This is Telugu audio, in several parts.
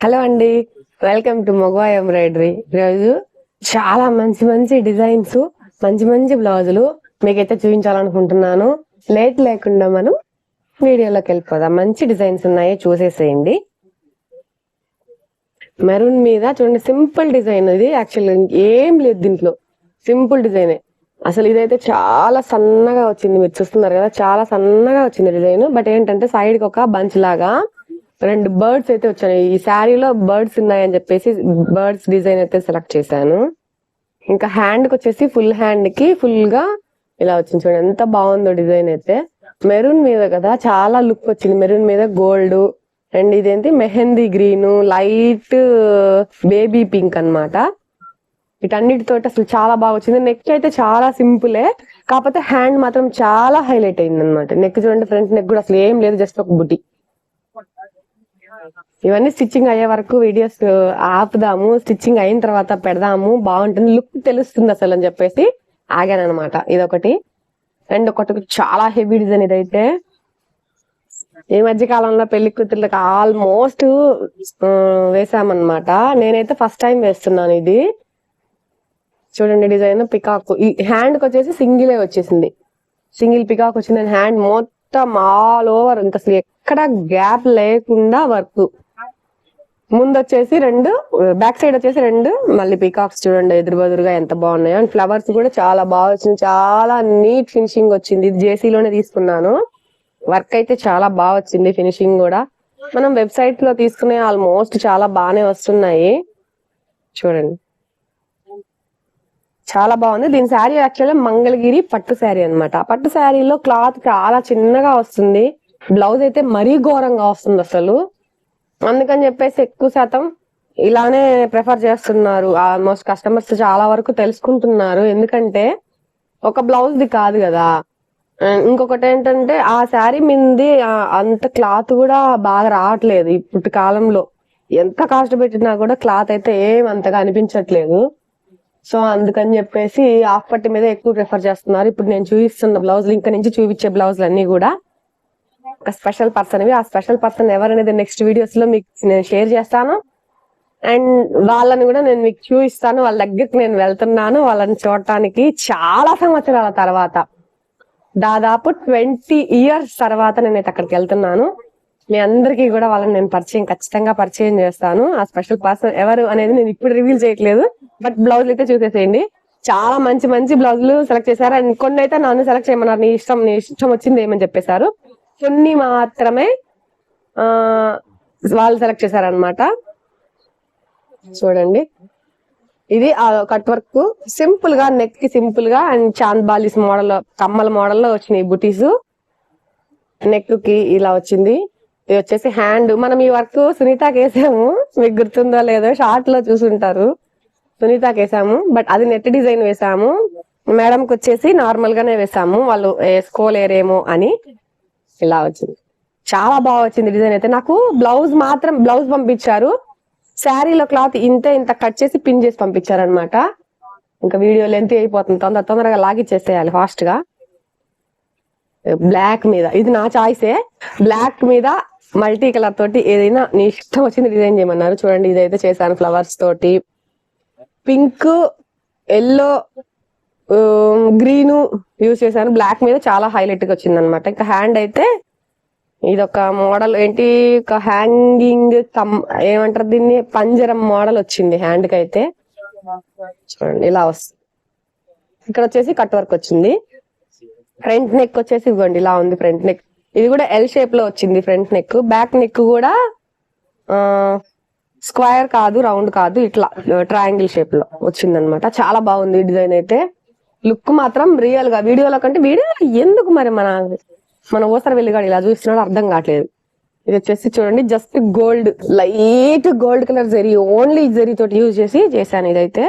హలో అండి, వెల్కమ్ టు మొగవా ఎంబ్రాయిడరీ. ఈరోజు చాలా మంచి మంచి డిజైన్స్, మంచి మంచి బ్లౌజులు మీకైతే చూపించాలనుకుంటున్నాను. లేట్ లేకుండా మనం వీడియోలోకి వెళ్ళిపోదాం. మంచి డిజైన్స్ ఉన్నాయి, చూసేసేయండి. మెరూన్ మీద చూడండి, సింపుల్ డిజైన్. ఇది యాక్చువల్ ఏం లేదు దీంట్లో, సింపుల్ డిజైనే. అసలు ఇదైతే చాలా సన్నగా వచ్చింది, మీరు చూస్తున్నారు కదా, చాలా సన్నగా వచ్చింది డిజైన్. బట్ ఏంటంటే సైడ్ కి ఒక బంచ్ లాగా 2 బర్డ్స్ అయితే వచ్చాయి. ఈ శారీలో బర్డ్స్ ఉన్నాయని చెప్పేసి బర్డ్స్ డిజైన్ అయితే సెలెక్ట్ చేశాను. ఇంకా హ్యాండ్ కి వచ్చేసి ఫుల్ హ్యాండ్ కి ఫుల్ గా ఇలా వచ్చింది. చూడండి ఎంత బాగుందో డిజైన్ అయితే. మెరూన్ మీద కదా, చాలా లుక్ వచ్చింది. మెరూన్ మీద గోల్డ్ అండ్ ఇదేంటి mehndi green, light baby pink అన్నమాట. వీటన్నిటితో అసలు చాలా బాగా వచ్చింది. నెక్ అయితే చాలా సింపులే, కాకపోతే హ్యాండ్ మాత్రం చాలా హైలైట్ అయింది అనమాట. నెక్ చూడండి, ఫ్రంట్ నెక్ కూడా అసలు ఏం లేదు, జస్ట్ ఒక బుట్టి. ఇవన్నీ స్టిచ్చింగ్ అయ్యే వరకు వీడియోస్ ఆపుదాము, స్టిచ్చింగ్ అయిన తర్వాత పెడదాము, బాగుంటుంది, లుక్ తెలుస్తుంది అసలు అని చెప్పేసి ఆగాను అనమాట. ఇదొకటి. అండ్ ఒకటి చాలా హెవీ డిజైన్. ఇదైతే ఈ మధ్య కాలంలో పెళ్లి కూతుర్లకు ఆల్మోస్ట్ వేసామన్నమాట. నేనైతే ఫస్ట్ టైం వేస్తున్నాను ఇది. చూడండి డిజైన్ పికాక్. ఈ హ్యాండ్ కి వచ్చేసి సింగిలే వచ్చేసింది, సింగిల్ పికాక్ వచ్చింది. హ్యాండ్ మొత్తం ఆల్ ఓవర్, ఇంకా అసలు ఎక్కడ గ్యాప్ లేకుండా వర్క్. ముందు వచ్చేసి 2, బ్యాక్ సైడ్ వచ్చేసి 2 మళ్ళీ పికాక్స్. చూడండి ఎదురు బదురుగా ఎంత బాగున్నాయో. అండ్ ఫ్లవర్స్ కూడా చాలా బాగా వచ్చింది, చాలా నీట్ ఫినిషింగ్ వచ్చింది. ఇది జేసీలోనే తీసుకున్నాను. వర్క్ అయితే చాలా బాగా వచ్చింది, ఫినిషింగ్ కూడా. మనం వెబ్సైట్ లో తీసుకునే ఆల్మోస్ట్ చాలా బాగానే వస్తున్నాయి. చూడండి చాలా బాగుంది. దీని శారీ యాక్చువల్గా మంగళగిరి పట్టు శారీ అనమాట. పట్టు శారీలో క్లాత్ చాలా చిన్నగా వస్తుంది, బ్లౌజ్ అయితే మరీ ఘోరంగా వస్తుంది అసలు. అందుకని చెప్పేసి ఎక్కువ శాతం ఇలానే ప్రిఫర్ చేస్తున్నారు. ఆల్మోస్ట్ కస్టమర్స్ చాలా వరకు తెలుసుకుంటున్నారు, ఎందుకంటే ఒక బ్లౌజ్ ది కాదు కదా. ఇంకొకటి ఏంటంటే ఆ శారీ మీది అంత క్లాత్ కూడా బాగా రావట్లేదు ఇప్పుడు కాలంలో. ఎంత కాస్ట్ పెట్టినా కూడా క్లాత్ అయితే ఏమంతగా అనిపించట్లేదు. సో అందుకని చెప్పేసి హాఫ్ పట్టి మీద ఎక్కువ ప్రిఫర్ చేస్తున్నారు. ఇప్పుడు నేను చూపిస్తున్న బ్లౌజులు, ఇంకా నుంచి చూపించే బ్లౌజులు అన్ని కూడా ఒక స్పెషల్ పర్సన్ ఇవి. ఆ స్పెషల్ పర్సన్ ఎవరనేది నెక్స్ట్ వీడియోస్ లో మీకు నేను షేర్ చేస్తాను. అండ్ వాళ్ళని కూడా నేను మీకు చూపిస్తాను. వాళ్ళ దగ్గరికి నేను వెళ్తున్నాను వాళ్ళని చూడటానికి. చాలా సంవత్సరాల తర్వాత, దాదాపు 20 years తర్వాత నేనైతే అక్కడికి వెళ్తున్నాను. మీ అందరికీ కూడా వాళ్ళని నేను ఖచ్చితంగా పరిచయం చేస్తాను. ఆ స్పెషల్ పర్సన్ ఎవరు అనేది నేను ఇప్పుడు రివీల్ చేయట్లేదు, బట్ బ్లౌజులు అయితే చూసేసేయండి. చాలా మంచి మంచి బ్లౌజులు సెలెక్ట్ చేశారు. అండ్ కొన్ని అయితే నన్ను సెలెక్ట్ చేయమన్నారు, నీ ఇష్టం వచ్చింది ఏమని చెప్పేశారు. కొన్ని మాత్రమే వాళ్ళు సెలెక్ట్ చేశారనమాట. చూడండి ఇది కట్ వర్క్, సింపుల్ గా నెక్ కి సింపుల్ గా అండ్ చాంద్ బాలీస్ మోడల్, కమ్మల మోడల్ లో వచ్చినాయి బుటీస్. నెక్ కి ఇలా వచ్చింది. ఇది వచ్చేసి హ్యాండ్. మనం ఈ వర్క్ సునీతకి వేసాము, మీకు గుర్తుందో లేదో, షార్ట్ లో చూసుంటారు. సునీతకి వేసాము, బట్ అది నెట్ డిజైన్ వేసాము. మేడం కి వచ్చేసి నార్మల్ గానే వేసాము, వాళ్ళు వేసుకోలేరేమో అని. ఇలా వచ్చింది, చాలా బాగా వచ్చింది డిజైన్ అయితే. నాకు బ్లౌజ్ పంపించారు, శారీలో క్లాత్ ఇంత కట్ చేసి పిన్ చేసి పంపించారు అనమాట. ఇంకా వీడియో లెంత్ అయిపోతుంది, తొందరగా లాగిచ్చేసేయాలి ఫాస్ట్ గా. బ్లాక్ మీద, ఇది నా చాయిసే, బ్లాక్ మీద మల్టీ కలర్ తోటి ఏదైనా నీ ఇష్టం వచ్చింది డిజైన్ చేయమన్నారు. చూడండి ఇదైతే చేశాను ఫ్లవర్స్ తోటి. పింక్, ఎల్లో, గ్రీన్ యూజ్ చేశాను. బ్లాక్ మీద చాలా హైలైట్ గా వచ్చింది అనమాట. ఇంకా హ్యాండ్ అయితే ఇదొక మోడల్, ఏంటి ఒక హ్యాంగింగ్ ఏమంటారు దీన్ని, పంజరం మోడల్ వచ్చింది హ్యాండ్ కి అయితే. చూడండి ఇలా వస్తుంది. ఇక్కడ వచ్చేసి కట్ వర్క్ వచ్చింది. ఫ్రంట్ నెక్ వచ్చేసి ఇవ్వండి ఇలా ఉంది ఫ్రంట్ నెక్. ఇది కూడా ఎల్ షేప్ లో వచ్చింది ఫ్రంట్ నెక్. బ్యాక్ నెక్ కూడా స్క్వేర్ కాదు, రౌండ్ కాదు, ఇట్లా ట్రయాంగిల్ షేప్ లో వచ్చింది అనమాట. చాలా బాగుంది డిజైన్ అయితే. లుక్ మాత్రం రియల్ గా వీడియోలో కంటే, వీడియో ఎందుకు మరి మన ఓసర వెళ్ళిగాడు ఇలా చూస్తున్నాడు అర్థం కావట్లేదు. ఇది వచ్చేసి చూడండి just gold, light gold colour zari, only zari తోటి యూజ్ చేశాను. ఇదైతే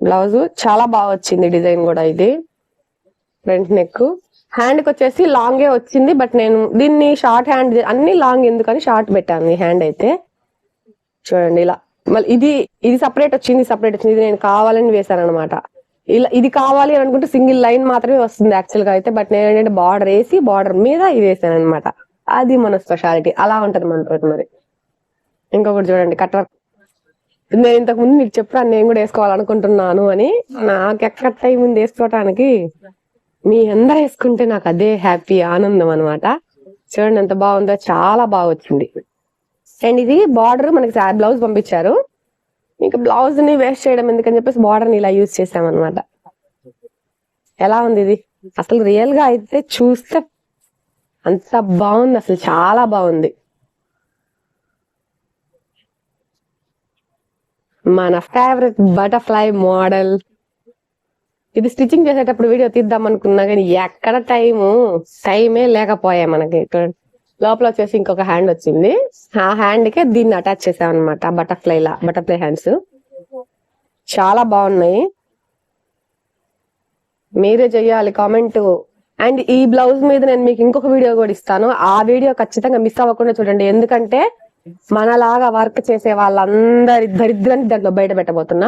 బ్లౌజ్ చాలా బాగా వచ్చింది డిజైన్ కూడా. ఇది ఫ్రంట్ నెక్. హ్యాండ్ కి వచ్చేసి లాంగే వచ్చింది, బట్ నేను దీన్ని షార్ట్ హ్యాండ్, అన్ని లాంగ్ ఎందుకని షార్ట్ పెట్టాను ఈ హ్యాండ్ అయితే. చూడండి ఇలా. మళ్ళీ ఇది సపరేట్ వచ్చింది, ఇది నేను కావాలని వేసాను అనమాట. ఇలా ఇది కావాలి అని అనుకుంటే సింగిల్ లైన్ మాత్రమే వస్తుంది యాక్చువల్ గా అయితే, బట్ నేను ఏంటంటే బార్డర్ వేసి బార్డర్ మీద ఇది వేసాను అనమాట. అది మన స్పెషాలిటీ, అలా ఉంటది మన తోటి మరి. ఇంకొకటి చూడండి కట్ వర్క్. నేను ఇంతకు ముందు మీకు చెప్పాను నేను కూడా వేసుకోవాలనుకుంటున్నాను అని. నాకు ఎక్కడ టైం ఉంది వేసుకోవటానికి. మీ అందరూ వేసుకుంటే నాకు అదే హ్యాపీ ఆనందం అనమాట. చూడండి ఎంత బాగుందో, చాలా బాగా వచ్చింది. అండ్ ఇది బార్డర్ మనకి బ్లౌజ్ పంపించారు. ఇంకా బ్లౌజ్ ని వేస్ట్ చేయడం ఎందుకని చెప్పేసి బార్డర్ ని ఇలా యూజ్ చేసామన్నమాట. ఎలా ఉంది ఇది? అసలు రియల్ గా అయితే చూస్తే అంత బాగుంది, అసలు చాలా బాగుంది. మన ఫేవరెట్ బటర్ఫ్లై మోడల్. ఇది స్టిచ్చింగ్ చేసేటప్పుడు వీడియో తీద్దాం అనుకున్నా కానీ ఎక్కడ టైమే లేకపోయా మనకి. లోపల వచ్చేసి ఇంకొక హ్యాండ్ వచ్చింది. ఆ హ్యాండ్ కే దీన్ని అటాచ్ చేసామన్నమాట. బటర్ఫ్లై హ్యాండ్స్ చాలా బాగున్నాయి. మీరే చెయ్యాలి కామెంట్. అండ్ ఈ బ్లౌజ్ మీద నేను మీకు ఇంకొక వీడియో కూడా ఇస్తాను. ఆ వీడియో ఖచ్చితంగా మిస్ అవ్వకుండా చూడండి. ఎందుకంటే మనలాగా వర్క్ చేసే వాళ్ళందరి దరిద్రాన్ని దాంట్లో బయట పెట్టబోతున్నా.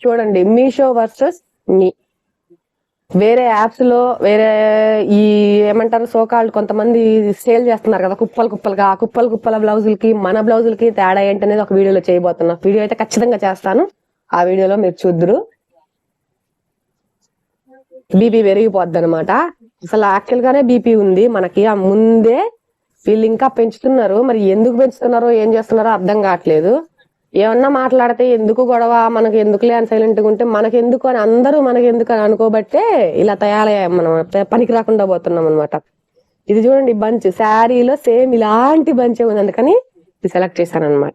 చూడండి, మీషో వర్సెస్ మీ. వేరే యాప్స్ లో వేరే ఈ ఏమంటారు సోకాళ్ళు కొంతమంది సేల్ చేస్తున్నారు కదా కుప్పలుగా. ఆ కుప్పల బ్లౌజులకి మన బ్లౌజులకి తేడా ఏంటనేది ఒక వీడియోలో చేయబోతున్నా. వీడియో అయితే ఖచ్చితంగా చేస్తాను. ఆ వీడియోలో మీరు చూద్దరు. బీపీ పెరిగిపోద్ది అనమాట. అసలు యాక్చువల్ గానే బీపీ ఉంది మనకి. ఆ ముందే వీళ్ళు ఇంకా పెంచుతున్నారు. మరి ఎందుకు పెంచుతున్నారో ఏం చేస్తున్నారో అర్థం కావట్లేదు. ఏమన్నా మాట్లాడితే ఎందుకు గొడవ, మనకు ఎందుకులే అని సైలెంట్ గా ఉంటే మనకెందుకు అని అందరూ మనకెందుకు అని అనుకోబట్టే ఇలా తయారయ్యాం మనం. పనికి రాకుండా పోతున్నాం అనమాట. ఇది చూడండి, బంచ్ శారీలో సేమ్ ఇలాంటి బంచ్ ఉంది, అందుకని ఇది సెలెక్ట్ చేశాను అనమాట.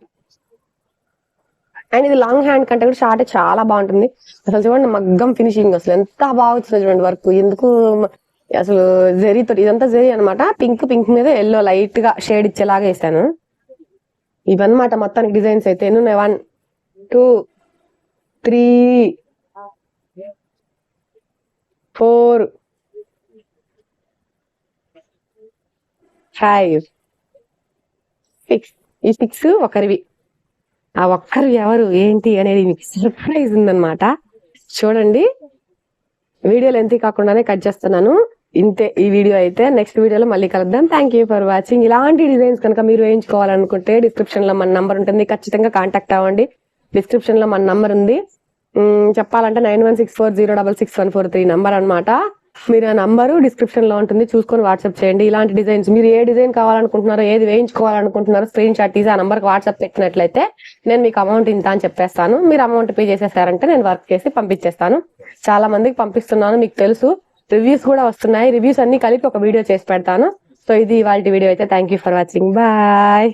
అండ్ ఇది లాంగ్ హ్యాండ్ కంటే కూడా షార్ట్ చాలా బాగుంటుంది. అసలు చూడండి మగ్గం ఫినిషింగ్ అసలు ఎంత బాగా వచ్చింది చూడండి వర్క్. ఎందుకు అసలు జరీతో, ఇదంతా జరీ అనమాట. పింక్ మీద ఎల్లో లైట్ గా షేడ్ ఇచ్చేలాగా వేసాను. ఇవన్నమాట మొత్తానికి డిజైన్స్ అయితే. ఎన్ని ఉన్నాయి? 1 2 3 4 5 6. ఈ 6 ఒకరివి. ఆ ఒక్కరు ఎవరు ఏంటి అనేది మీకు సర్ప్రైజ్ ఉందన్నమాట. చూడండి, వీడియోలు ఎంత కాకుండానే కట్ చేస్తున్నాను. ఇంతే ఈ వీడియో అయితే. నెక్స్ట్ వీడియోలో మళ్ళీ కలుద్దాం. Thank you for watching. ఇలాంటి డిజైన్స్ కనుక మీరు వేయించుకోవాలనుకుంటే డిస్క్రిప్షన్ లో మన నంబర్ ఉంటుంది, ఖచ్చితంగా కాంటాక్ట్ అవ్వండి. డిస్క్రిప్షన్ లో మన నంబర్ ఉంది. చెప్పాలంటే 9164066143 నంబర్ అనమాట. మీరు ఆ నంబరు డిస్క్రిప్షన్ లో ఉంటుంది, చూసుకొని వాట్సాప్ చేయండి. ఇలాంటి డిజైన్స్ మీరు ఏ డిజైన్ కావాలనుకుంటున్నారో, ఏది వేయించుకోవాలనుకుంటున్నారో స్క్రీన్ షాట్ తీసి ఆ నంబర్కి వాట్సాప్ పెట్టినట్లయితే నేను మీకు అమౌంట్ ఇంత అని చెప్పేస్తాను. మీరు అమౌంట్ పే చేసేసారంటే నేను వర్క్ చేసి పంపించేస్తాను. చాలా మందికి పంపిస్తున్నాను, మీకు తెలుసు. రివ్యూస్ కూడా వస్తున్నాయి. రివ్యూస్ అన్ని కలిపి ఒక వీడియో చేసి పెడతాను. సో ఇది ఇవాళ వీడియో అయితే. Thank you for watching. Bye.